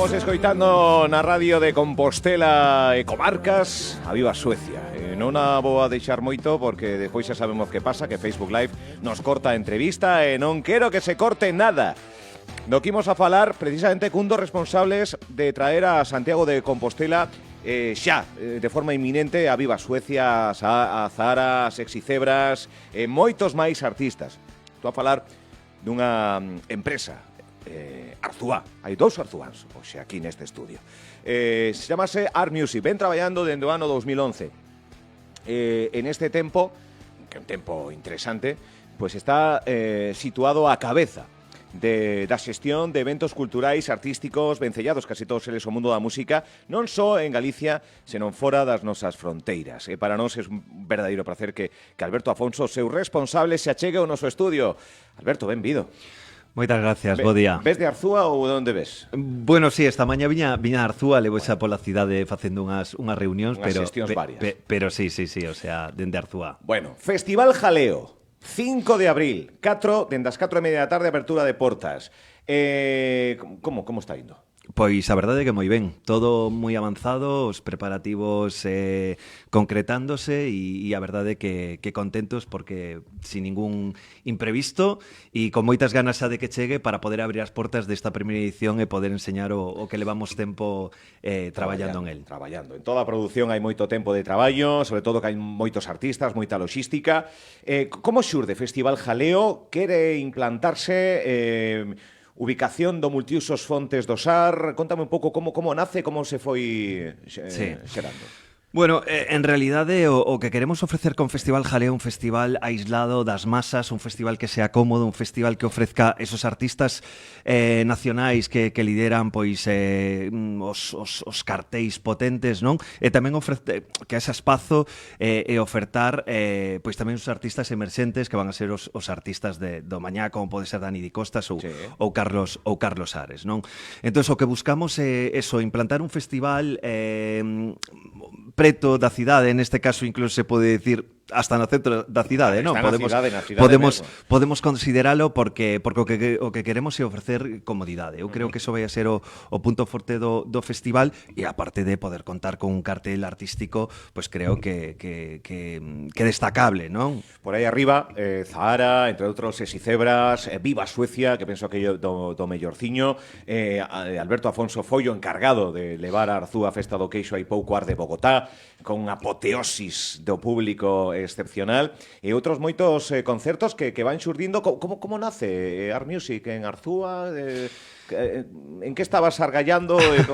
Estamos escoitando na radio de Compostela e comarcas a Viva Suecia. Non a vou a deixar moito porque despois xa sabemos que pasa, que Facebook Live nos corta a entrevista e non quero que se corte nada. No que imos a falar precisamente cun dos responsables de traer a Santiago de Compostela xa, de forma inminente, a Viva Suecia, a Zahara, a Sexy Zebras e moitos máis artistas. Estou a falar dunha empresa, Arzúa. Hai dous Arzuáns hoxe aquí neste estudio. Se chamase Art Music. Ven traballando dende o ano 2011. En este tempo, que é un tempo interesante, pois está situado á cabeza da xestión de eventos culturais, artísticos, vencellados case todos eles o mundo da música, non só en Galicia, senón fora das nosas fronteiras. E para nós é un verdadeiro placer que Alberto Afonso, seu responsable, se achegue ao noso estudio. Alberto, benvido. Moitas gracias, bo día. Ves de Arzúa ou de onde ves? Bueno, sí, esta mañá viña a Arzúa, levo xa pola cidade facendo unhas reunións, unhas xestións varias. Pero sí, o sea, dende Arzúa. Bueno, Festival Jaleo, 5 de abril, 4, dende as 4:30 da tarde, apertura de portas. Como está indo? Pois a verdade é que moi ben, todo moi avanzado, os preparativos concretándose e a verdade é que contentos porque sin ningún imprevisto e con moitas ganas xa de que chegue para poder abrir as portas desta primeira edición e poder enseñar o que levamos tempo traballando en el. Traballando. En toda a produción hai moito tempo de traballo, sobre todo que hai moitos artistas, moita logística. Como xurde Festival Jaleo? Quere implantarse... ubicación do multiusos Fontes do Sar, contame un pouco como nace, como se foi xerando. Bueno, en realidade o que queremos ofrecer con Festival Jaleo é un festival aislado das masas, un festival que sea cómodo, un festival que ofrezca esos artistas nacionais que lideran pois os cartéis potentes, non? E tamén ofrece que ese espazo e ofertar pois tamén os artistas emerxentes que van a ser os artistas do mañá, como pode ser Dani Di Costas ou Carlos Ares, non? Entón, o que buscamos é eso, implantar un festival preto da cidade, neste caso incluso se pode decir hasta no centro da cidade, non? Podemos consideralo porque o que queremos é ofrecer comodidade. Eu creo que iso vai a ser o punto forte do festival e aparte de poder contar con un cartel artístico, pois creo que destacable, non? Por aí arriba, Zahara, entre outros Sexy Zebras, Viva Suecia, que penso que do mellorciño, Alberto Afonso foi o encargado de levar a Arzúa a Festa do Queixo hai pouco ar de Bogotá, con unha apoteosis do público excepcional e outros moitos concertos que van xurdindo. Como nace Art Music en Arzúa? En que estabas argallando e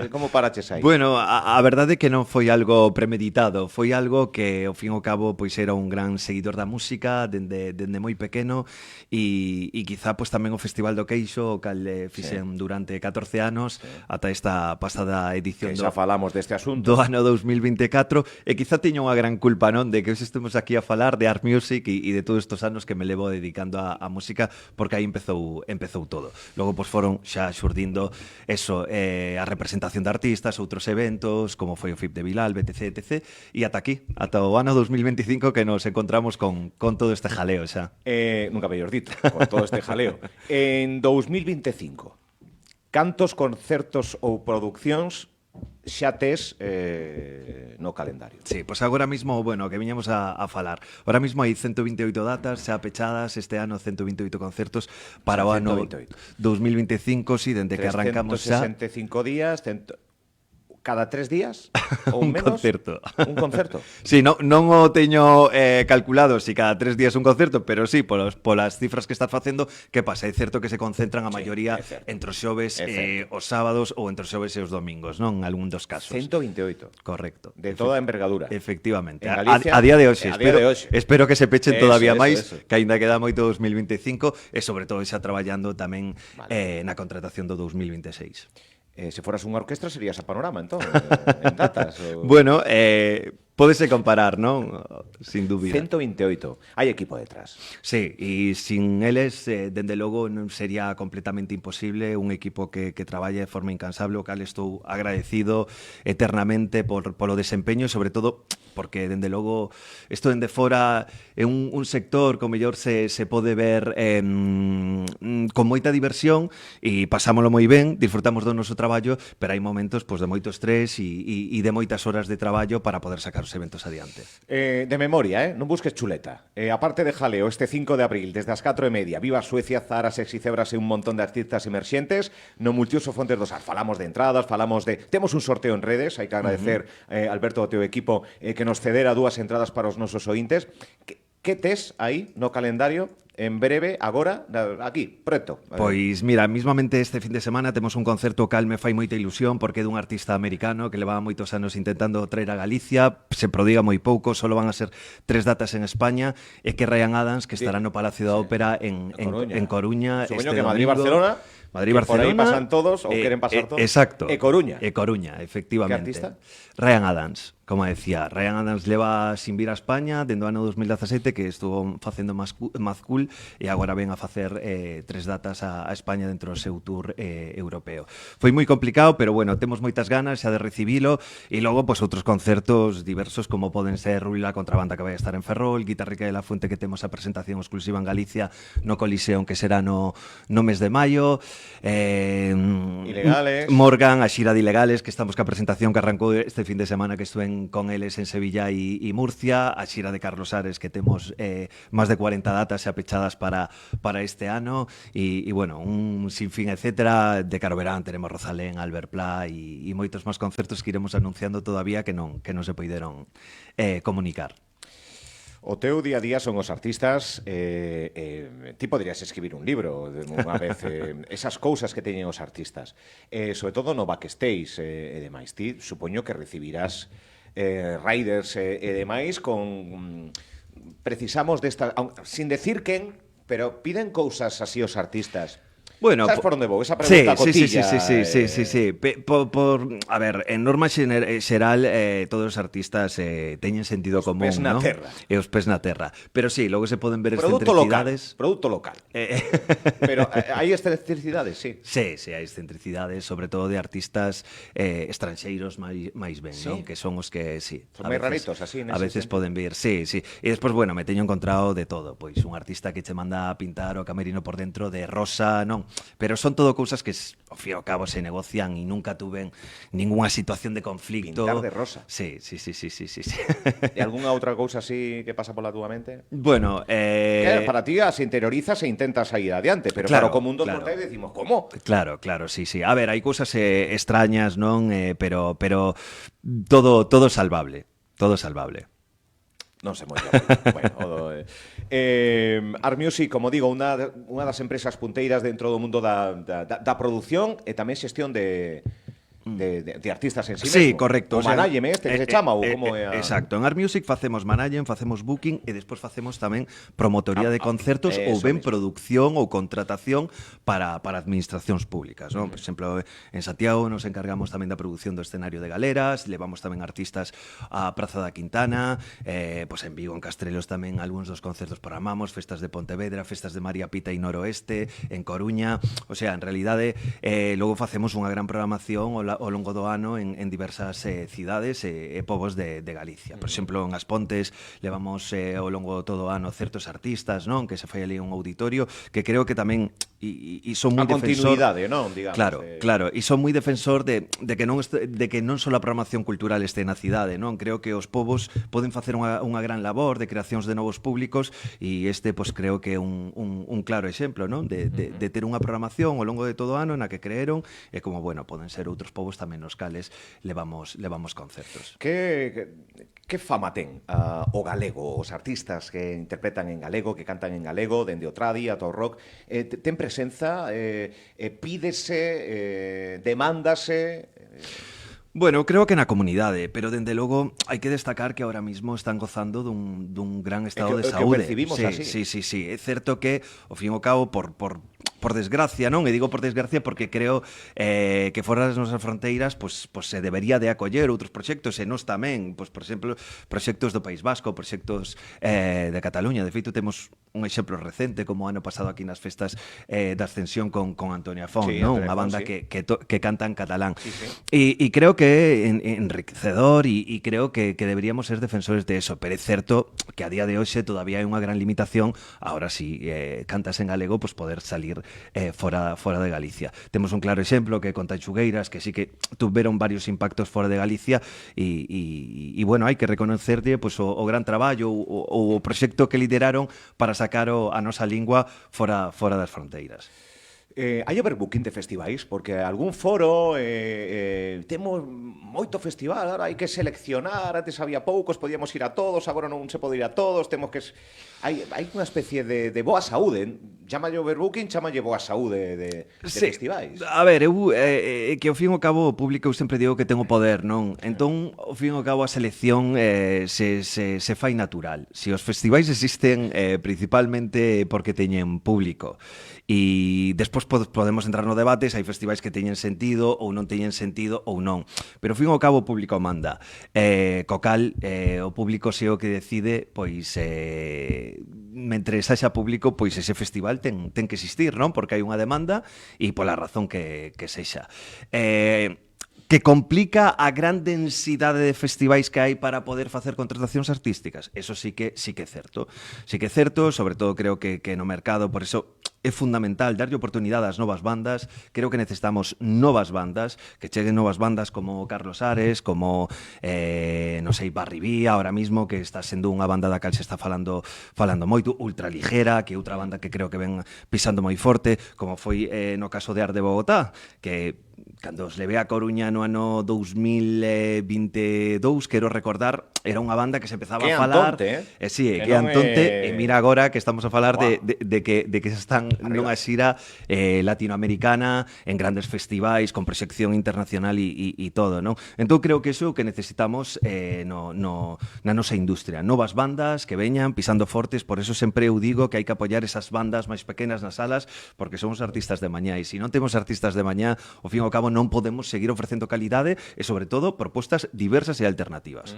como paraches aí? Bueno, a verdade é que non foi algo premeditado, foi algo que ao fin e ao cabo pois era un gran seguidor da música dende moi pequeno e quizá pois tamén o Festival do Queixo, o cal fixen durante 14 anos ata esta pasada edición que xa falamos deste asunto do ano 2024 e quizá tiña unha gran culpa, non, de que hoxe estemos aquí a falar de Art Music e de todos estes anos que me levo dedicando a música, porque aí empezou todo. Logo pois foron xa xurdindo eso, a representación de artistas, outros eventos, como foi o FIP de Bilal, BTC, etc. E ata aquí, ata o ano 2025 que nos encontramos con todo este jaleo xa. Nunca mellor dito, con todo este jaleo. En 2025, cantos concertos ou producións xa tes no calendario? Sí, pois agora mismo, bueno, que viñamos a falar. Ahora mismo hai 128 datas xa pechadas este ano, 128 concertos para o ano 2025, si, dende que arrancamos xa. 365 días, cada 3 días ou un menos concerto. Un concerto. Sí, non o teño calculado si cada 3 días un concerto, pero sí, polas cifras que estás facendo, que pasa? É certo que se concentran a maioría entre os xoves e os sábados ou entre os xoves e os domingos, non? En algún dos casos. 128. Correcto. De toda a envergadura. Efectivamente. Galicia, a día de hoxe. Espero que se pechen eso, todavía máis, eso. que aínda queda moito 2025 e sobre todo xa traballando tamén na contratación do 2026. Se foras unha orquestra serías a Panorama, entón, en datas. Bueno, Pódese comparar, non? Sin dúbida. 128. Hai equipo detrás. Sí, e sin eles, dende logo, non sería completamente imposible un equipo que traballe de forma incansable, o cal estou agradecido eternamente polo desempeño e, sobre todo, porque, dende logo, isto dende fora é un sector que, o mellor, se pode ver con moita diversión e pasámolo moi ben, disfrutamos do noso traballo, pero hai momentos pois, de moito estrés e de moitas horas de traballo para poder sacar os eventos adiante. De memoria, non busques chuleta. Aparte de jaleo, este 5 de abril, desde as 4:30, Viva Suecia, Zara, Sexy Cebras e un montón de artistas emerxentes no Multiuso Fontes do Sar. Falamos de entradas, falamos de... Temos un sorteo en redes, hai que agradecer, Alberto, ao teu equipo, que nos cedera 2 entradas para os nosos ointes. Que tes aí no calendario en breve, agora, aquí, preto? Pois, mira, mismamente este fin de semana temos un concerto cal me fai moita ilusión porque é dun artista americano que levaba moitos anos intentando traer a Galicia, se prodiga moi pouco, solo van a ser 3 datas en España, e que Ryan Adams, que estará no Palacio da Ópera en Coruña Supoño este que domingo. Madrid-Barcelona... Madrid-Barcelona. Por aí pasan todos, ou queren pasar todos. Exacto. E Coruña, efectivamente. Que artista? Ryan Adams, como decía. Ryan Adams leva sin vir a España dende o ano 2017, que estuvo facendo Maz Cool, e agora ven a facer 3 datas a España dentro do seu tour europeo. Foi moi complicado, pero bueno, temos moitas ganas xa de recibilo, e logo pues, outros concertos diversos como poden ser Rui la Contrabanda, que vai a estar en Ferrol, Guitarrica de la Fuente, que temos a presentación exclusiva en Galicia no Coliseum, que será no mes de maio, Ilegales, Morgan, a xira de Ilegales, que estamos ca presentación que arrancou este fin de semana, que estuve con eles en Sevilla e Murcia, a xira de Carlos Ares, que temos máis de 40 datas xa pechadas para este ano, e bueno, un sinfín, etcétera. De cara ao verán teremos Rosalén, Albert Pla e moitos máis concertos que iremos anunciando todavía que non se poideron comunicar. O teu día a día son os artistas, ti poderías escribir un libro unha vez, esas cousas que teñen os artistas, sobre todo no backstage e demais. Ti supoño que recibirás riders e demais con... Precisamos desta... Sin decir quen, pero piden cousas así os artistas. Bueno, sabes por onde vou? Esa pregunta cotilla. Sí. A ver, en norma xeral, todos os artistas teñen sentido común, pés na ¿no? terra. E os pés na terra. Pero sí, logo se poden ver Producto excentricidades. Producto local. Pero hai excentricidades, sí. Sí, hai excentricidades, sobre todo de artistas estranxeiros máis ben, ¿Sí? ¿no? Que son os que, sí. Son máis raritos, así, a veces poden vir, sí. E despois, bueno, me teño encontrado de todo. Pois un artista que che manda a pintar o camerino por dentro de rosa, non? Pero son todo cousas que, ao fin e ao cabo, se negocian e nunca tuven ningunha situación de conflicto. Pintar de rosa. Sí. E algunha outra cousa así que pasa pola túa mente? Bueno, que para ti as interiorizas e intentas sair adiante, pero claro, como mundo claro. portáis decimos, como? Claro, sí. A ver, hai cousas extrañas, non? Pero todo salvable. Todo salvable. Non sei moi ben. Bueno, Art Music, como digo, unha das empresas punteiras dentro do mundo da produción e tamén xestión de artistas en sí mesmo. Sí, correcto. O management que se chama ou como é a... Exacto. En Art Music facemos management, facemos booking e despois facemos tamén promotoría de concertos ou ben mismo. Producción ou contratación para administracións públicas, non? Por exemplo, en Santiago nos encargamos tamén da produción do escenario de galeras, levamos tamén artistas á Praza da Quintana, pois en Vigo, en Castrelos tamén algúns dos concertos programamos, festas de Pontevedra, festas de María Pita e Noroeste, en Coruña, o sea, en realidade logo facemos unha gran programación ao longo do ano en diversas cidades e povos de Galicia. Por exemplo, en As Pontes levamos ao longo do todo o ano certos artistas, non? Que se fai ali un auditorio, que creo que tamén e son moi defensor... A continuidade, non? Digamos, claro, e son moi defensor de que non só a programación cultural este na cidade, non? Creo que os povos poden facer unha gran labor de creacións de novos públicos e este, pois, creo que é un claro exemplo, non? De ter unha programación ao longo de todo o ano na que creeron e como, bueno, poden ser outros povos tamén nos cales levamos concertos. Que fama ten o galego, os artistas que interpretan en galego, que cantan en galego, dende o tradi ata o rock, ten presenza, pídese, demándase... Bueno, creo que na comunidade, pero dende logo hai que destacar que ahora mismo están gozando dun gran estado de saúde. Que percibimos así. Sí. É certo que, ao fin e ao cabo, por por desgracia, non? E digo por desgracia porque creo que fora das nosas fronteiras pues se debería de acoller outros proxectos, e nós tamén, pues, por exemplo, proxectos do País Vasco, proxectos de Cataluña. De feito, temos un exemplo recente como o ano pasado aquí nas festas da Ascensión con Antonia Font, Sí, non? Antonia Unha banda Font, sí. que canta en catalán. Sí, sí. E creo que é enriquecedor e creo que deberíamos ser defensores de eso, pero é certo que a día de hoxe todavía hai unha gran limitación. Ahora si cantas en galego, pues poder salir fora de Galicia. Temos un claro exemplo que con Tanxugueiras, que sí que tuveron varios impactos fora de Galicia e bueno, hai que reconocerlle pues, o gran traballo ou o proxecto que lideraron para sacar a nosa lingua fora das fronteiras. Hai overbooking de festivais, porque algún foro temos moito festival, ahora hai que seleccionar, antes había poucos, podíamos ir a todos, agora non se pode ir a todos, temos que... Hai unha especie de boa saúde, chamalle overbooking, chamalle boa saúde de festivais. A ver, que ao fin e ao cabo o público eu sempre digo que ten o poder, non? Entón, ao fin e ao cabo a selección se fai natural. Se os festivais existen principalmente porque teñen público. E despois podemos entrar no debate se hai festivais que teñen sentido ou non teñen sentido ou non. Pero ao fin e ao cabo o público manda. Co cal, o público se o que decide, pois, mentre haxa público, pois ese festival ten que existir, non? Porque hai unha demanda e pola razón que sexa. Que complica a gran densidade de festivais que hai para poder facer contratacións artísticas. Eso sí que é certo. Sí que é certo, sobre todo creo que no mercado, por eso é fundamental darlle oportunidade ás novas bandas. Creo que necesitamos novas bandas, que cheguen novas bandas como Carlos Ares, como, non sei, Barribí, ahora mismo, que está sendo unha banda da cal se está falando moito, Ultraligera, que é outra banda que creo que ven pisando moi forte, como foi no caso de Arde Bogotá, que cando os levei a Coruña no ano 2022, quero recordar, era unha banda que se empezaba a falar... Que Antonte, sí, que Antonte, e mira agora que estamos a falar de que se están nunha xira latinoamericana, en grandes festivais, con proxección internacional e todo, non? Entón creo que iso que necesitamos na nosa industria. Novas bandas que veñan pisando fortes, por eso sempre eu digo que hai que apoiar esas bandas máis pequenas nas salas, porque somos artistas de mañá, e se non temos artistas de mañá, ao fin e ao cabo non podemos seguir ofrecendo calidade e, sobre todo, propostas diversas e alternativas.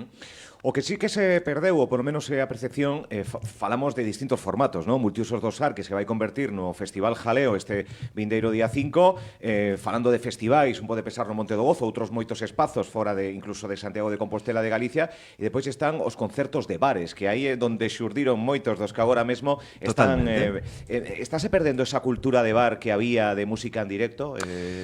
O que sí que se perdeu, ou polo menos a percepción, falamos de distintos formatos, non? Multiusos do SAR, que se vai convertir no Festival Jaleo este vindeiro día 5, falando de festivais, un pode pensar no Monte do Gozo, outros moitos espazos fora de incluso de Santiago de Compostela de Galicia, e depois están os concertos de bares, que aí é onde xurdiron moitos dos que agora mesmo están... estáse perdendo esa cultura de bar que había de música en directo?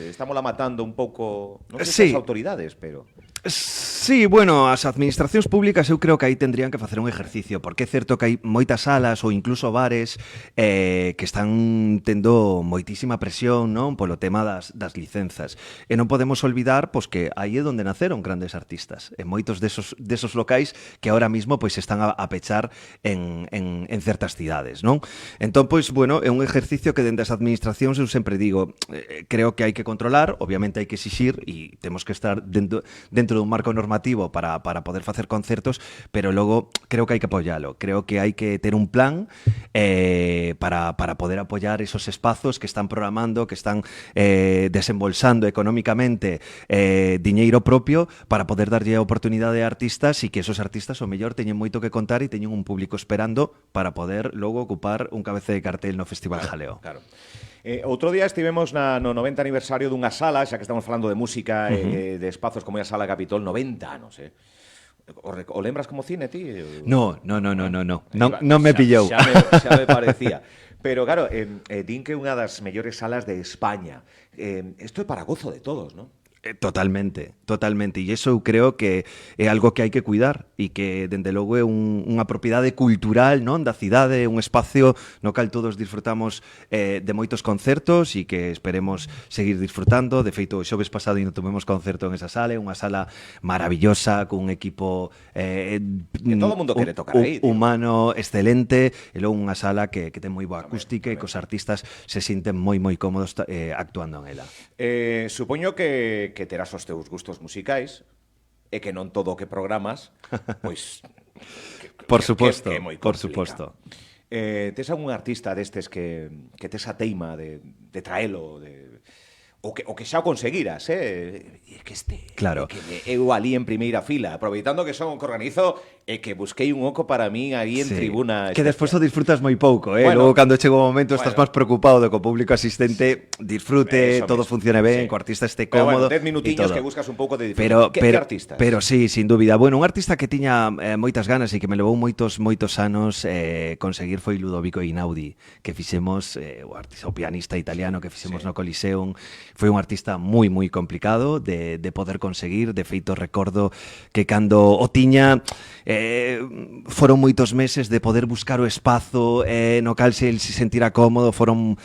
Estámola matando un pouco, non sei as autoridades, pero... Sí, bueno, as administracións públicas eu creo que aí tendrían que facer un ejercicio, porque é certo que hai moitas salas ou incluso bares que están tendo moitísima presión, non, polo tema das licenzas. E non podemos olvidar pois que aí é onde naceron grandes artistas. E moitos desos locais que ahora mismo pois están a pechar en certas cidades, non? Entón, pois, bueno, é un ejercicio que dende as administracións eu sempre digo, creo que hai que controlar, obviamente hai que exixir e temos que estar dentro dun marco normativo para poder facer concertos, pero logo creo que hai que apoialo. Creo que hai que ter un plan para poder apoiar esos espazos que están programando, que están desembolsando económicamente diñeiro propio para poder darlle a oportunidade a artistas e que esos artistas o mellor teñen moito que contar e teñen un público esperando para poder logo ocupar un cabece de cartel no Festival Jaleo. Claro. Outro día estivemos no 90 aniversario dunha sala, xa que estamos falando de música de espazos como a Sala Capitol, 90 anos, O lembras como cine, ti? No me pillou. Xa me parecía. Pero claro, din que é unha das mellores salas de España. Isto é para gozo de todos, non? Totalmente. E iso eu creo que é algo que hai que cuidar e que, dende logo, é unha propiedade cultural, non, da cidade, un espacio no cal todos disfrutamos de moitos concertos e que esperemos seguir disfrutando. De feito, o xoves pasado ainda tivemos concerto en esa sala, unha sala maravillosa, con un equipo que todo o mundo quere tocar aí, humano excelente, e logo unha sala que ten moi boa acústica e que os artistas se sinten moi cómodos actuando en ela. Supoño que terás os teus gustos musicais e que non todo o que programas, pois... Por suposto, que é moi por suposto. Tes algún artista destes que tes a teima de traelo, o que xa o conseguiras, E que Claro. que eu ali en primeira fila, aproveitando que son o que organizo e que busquei un oco para min aí en Sí. tribuna. Que despois o disfrutas moi pouco, Bueno, Logo, cando chega o momento, estás bueno. máis preocupado de que o público asistente disfrute, Eso todo mismo, funcione ben, sí. que o artista este Pero cómodo. bueno, 10 e minutiños todo. que buscas un pouco de disfrute. Que artistas? Pero sí, sin dúbida. Bueno, un artista que tiña moitas ganas e que me levou moitos anos conseguir foi Ludovico Einaudi, que fixemos, o pianista italiano que fixemos Sí. no Coliseum. Foi un artista moi complicado de poder conseguir. De feito, recordo que cando o tiña foron moitos meses de poder buscar o espazo no cal se sentira cómodo. Foron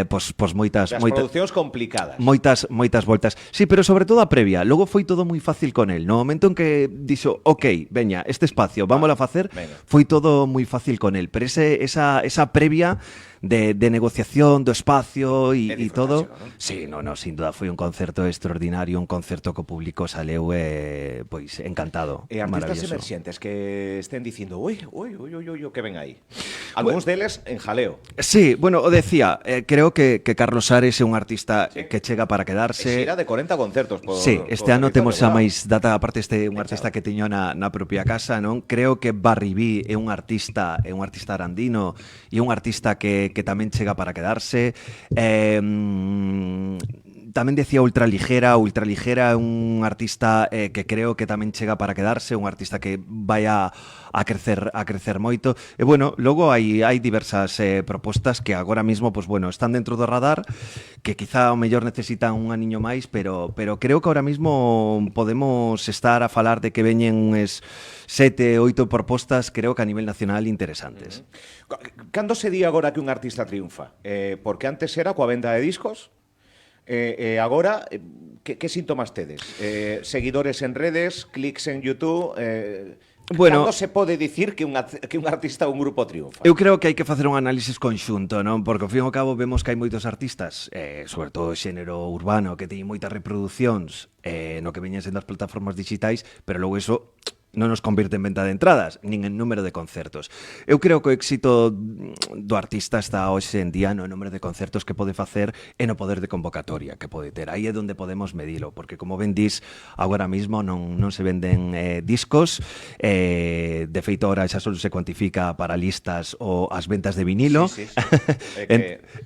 pois moitas As producións complicadas. moitas voltas. Sí, pero sobre todo a previa. Logo foi todo moi fácil con el. No momento en que dixo, ok, veña, este espacio, vámola a facer, Venga. foi todo moi fácil con el. Pero esa previa de negociación do espacio E e todo. disfrutáxelo, non? Sí, no, sin duda foi un concerto extraordinario, un concerto que o público saleu pois encantado. E artistas Maravilloso. emerxentes que estén dicindo, ui, que ven aí. Algúns deles en jaleo. Sí, bueno, o decía, creo que Carlos Ares é un artista que chega para E quedarse. xira de 40 concertos por Sí, este por ano territorio, temos xa bravo. máis data, aparte un artista que teño na propia casa, non? Creo que Barry B é un artista arandino e un artista que tamén chega para quedarse. Tamén decía Ultraligera é un artista que creo que tamén chega para quedarse, un artista que vai a crecer moito. E bueno, logo hai diversas propostas que agora mismo, pues bueno, están dentro do radar, que quizá o mellor necesitan un aniño máis, pero creo que ahora mismo podemos estar a falar de que veñen unhas 7, 8 propostas, creo que a nivel nacional interesantes. Cando se di agora que un artista triunfa? Porque antes era coa venda de discos, agora, que síntomas tedes? Seguidores en redes, clics en YouTube... Bueno, cando se pode dicir que un artista ou un grupo triunfa? Eu creo que hai que facer un análisis conxunto, non? Porque ao fin e ao cabo vemos que hai moitos artistas, sobre todo o xénero urbano, que teñen moitas reproduccións no que veñen sendo as plataformas digitais, pero logo iso non nos convirte en venta de entradas, nin en número de concertos. Eu creo que o éxito do artista está hoxe en día no número de concertos que pode facer e no poder de convocatoria que pode ter. Aí é onde podemos medilo, porque como ben dis, agora mismo non se venden discos, de feito ahora xa só se cuantifica para listas ou as ventas de vinilo. Sí.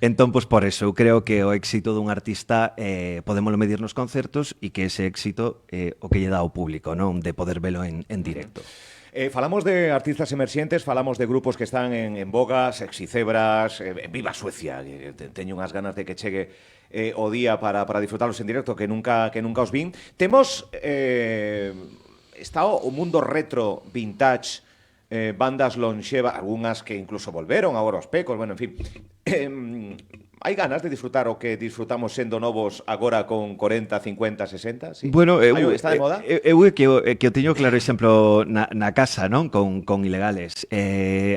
Entón, pois por eso, eu creo que o éxito dun artista podémoslo medir nos concertos e que ese éxito o que lle dá ao público, non? De poder velo en directo. Falamos de artistas emerxentes, falamos de grupos que están en boga, Sexy Zebras, Viva Suecia, teño unhas ganas de que chegue o día para disfrutarlos en directo que nunca os vin. Temos está o mundo retro, vintage, bandas longevas, algunhas que incluso volveron agora os pecos, bueno, en fin. Hai ganas de disfrutar o que disfrutamos sendo novos agora con 40, 50, 60? Sí? Bueno, Está de moda? Eu que o teño claro exemplo na casa, non? Con Ilegales.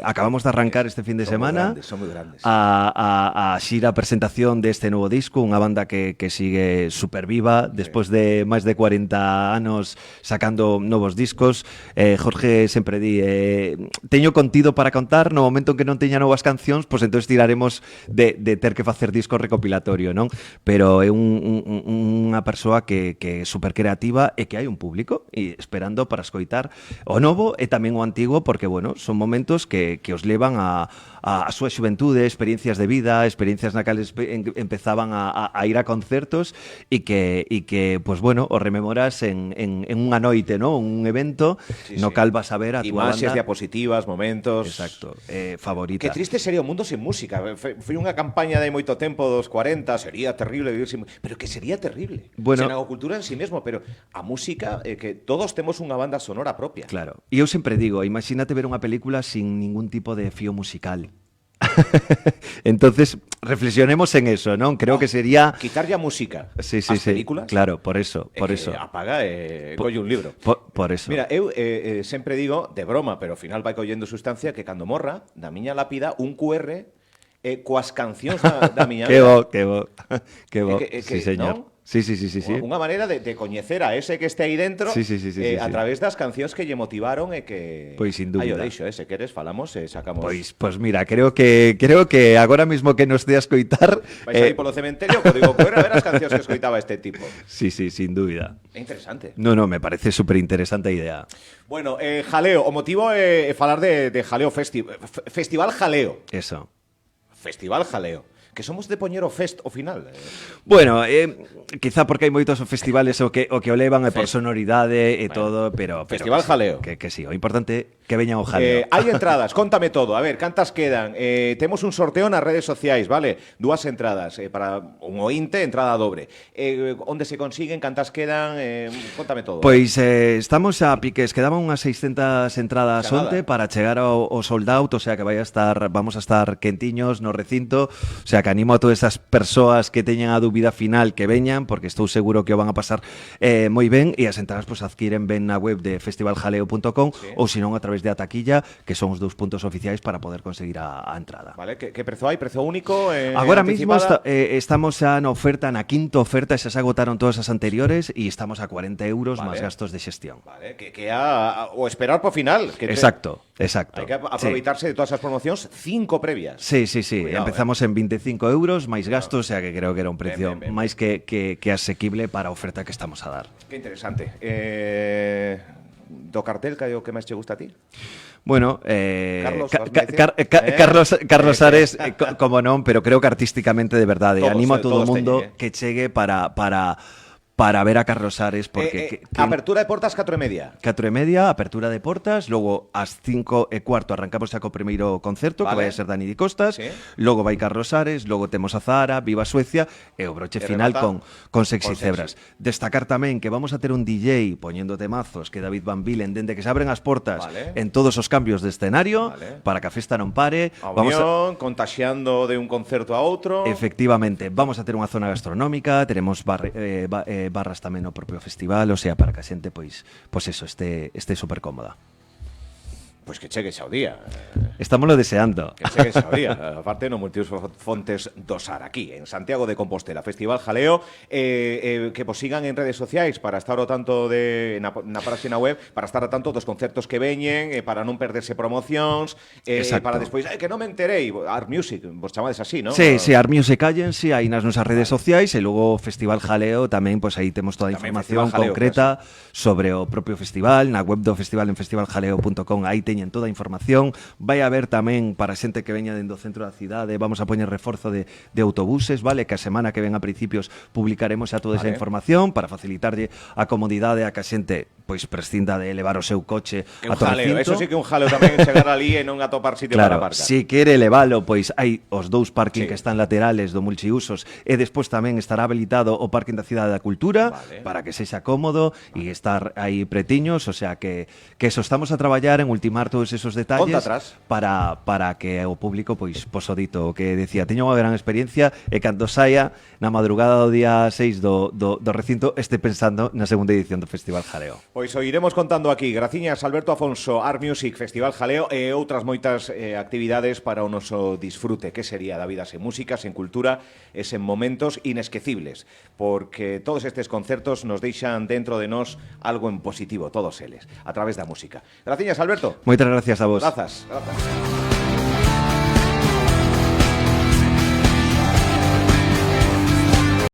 Acabamos de arrancar este fin de semana Son moi grandes. a xira presentación deste novo disco, unha banda que sigue super viva despois de máis de 40 anos sacando novos discos. Jorge sempre di, teño contido para contar, no momento en que non teña novas cancións, pois entón tiraremos de ter que facer disco recopilatorio, non? Pero é unha persoa que é super creativa e que hai un público e esperando para escoitar o novo e tamén o antigo, porque, bueno, son momentos que os levan a súa xuventude, experiencias de vida, experiencias na cales empezaban a ir a concertos e que, pues bueno, o rememoras en unha noite, non? Un evento no cal vas a ver a túa imaxes, banda. diapositivas, momentos... Exacto, favorita. Que triste sería o mundo sen música. Foi unha campaña de moito tempo dos 40, sería terrible vivir sin... Pero que sería terrible. Bueno, sen a cultura en sí mesmo, pero a música, que todos temos unha banda sonora propia. Claro. E eu sempre digo, imagínate ver unha película sin ningún tipo de fío musical. Entonces, reflexionemos en eso, non? Creo que sería... Quitar ya música Sí, as películas. Claro, por eso. Apaga colle un libro. Por eso. Mira, eu sempre digo, de broma, pero ao final vai collendo sustancia, que cando morra, na miña lápida, un QR coas cancións da miña Que vida. bo, que bo. Que bo. Sí, señor. ¿no? Sí. Unha maneira de coñecer a ese que este aí dentro Sí. a través das cancións que lle motivaron e que... Pois, sin dúbida. Aí o deixo, se queres, falamos e sacamos... Pois mira, creo que agora mismo que nos dea escoitar... Vais aí polo cementerio, Código QR, a ver as cancións que escoitaba este tipo. Sí, sin dúbida. É interesante. No, me parece súper interesante a idea. Bueno, Jaleo, o motivo é falar de Jaleo Festival Jaleo. Eso. Festival Jaleo. Que somos de poñer o fest ao final. Bueno, quizá porque hai moitos festivales o que o levan por sonoridade e todo, pero Festival Jaleo. Que sí, o importante que veña o jaleo. Hai entradas, contame todo. A ver, cantas quedan? Temos un sorteo nas redes sociais, vale? 2 entradas para un ointe, entrada dobre. Onde se consiguen, cantas quedan? Contame todo. Pois estamos a piques, quedaban unhas 600 entradas onte para chegar ao sold out, o sea que vamos a estar quentiños no recinto, o sea que animo a todas esas persoas que teñan a dúbida final que veñan, porque estou seguro que o van a pasar moi ben, e as entradas pues adquiren ben na web de festivaljaleo.com ou senón a través de a taquilla, que son os 2 puntos oficiais para poder conseguir a entrada. Vale, que prezo hai? Prezo único? Agora mismo estamos xa na oferta, na quinta oferta, xa se agotaron todas as anteriores e estamos a 40 euros máis gastos de xestión. Vale, que o esperar po final. Exacto. Hai que aproveitarse de todas as promocións 5 previas. Sí. Cuidado, empezamos en 25 euros máis gastos, o sea que creo que era un precio máis que asequible para a oferta que estamos a dar. Que interesante. Do cartel, que é o que máis che gusta a ti? Bueno, Carlos Ares, como non, pero creo que artísticamente de verdade. Animo a todo o mundo que chegue para ver a Carlos Ares, porque... apertura de portas 4:30. 4:30, apertura de portas, logo ás 5:15 arrancamos xa co primeiro concerto, que vai a ser Dani Di Costas, logo vai Carlos Ares, logo temos a Zahara, Viva Suecia, e o broche final con Sexy Zebras. Destacar tamén que vamos a ter un DJ poñendo temazos, que David Van Bilen, dende que se abren as portas en todos os cambios de escenario, para que a festa non pare. A unión, contaxiando de un concerto a outro. Efectivamente, vamos a ter unha zona gastronómica, teremos barras tamén no propio festival, o sea, para que a xente pois eso, este super cómoda. Pois que chegue xa o día. Estámoslo deseando. Que chegue xa o día. Aparte, no Multius Fontes do Sar, aquí, en Santiago de Compostela. Festival Jaleo, que vos sigan en redes sociais para estar ao tanto na página web, para estar ao tanto dos concertos que veñen, para non perderse promocións, para despois, que non me enterei, Art Music, vos chamades así, non? Sí, Art Music Agency, aí nas nosas redes sociais, e logo Festival Jaleo tamén, pois aí temos toda a información concreta sobre o propio festival, na web do festival en festivaljaleo.com, aí teñen toda a información. Vai haber tamén para xente que veña dentro do centro da cidade, vamos a poñer reforzo de autobuses, vale, que a semana que ven a principios publicaremos xa toda esa información para facilitarlle a comodidade a que a xente pois prescinda de levar o seu coche a todo recinto. Eso sí que un jaleo tamén chegar ali e non atopar sitio para aparcar. Si quere levalo, pois hai os 2 parking que están laterales do multiusos, e despois tamén estará habilitado o parking da Cidade da Cultura para que sexa cómodo e estar aí pretiños, o sea que eso estamos a traballar en ultimar todos esos detalles para que o público pois o dito, que decía, teño unha gran experiencia e cando saia na madrugada do día 6 do recinto este pensando na segunda edición do Festival Jaleo. Pois o iremos contando aquí. Graciñas, Alberto Afonso, Art Music, Festival Jaleo e outras moitas actividades para o noso disfrute, que sería da vida sen música, sen cultura e sen momentos inesquecibles, porque todos estes concertos nos deixan dentro de nós algo en positivo, todos eles, a través da música. Graciñas, Alberto. Moitas gracias a vos. Grazas.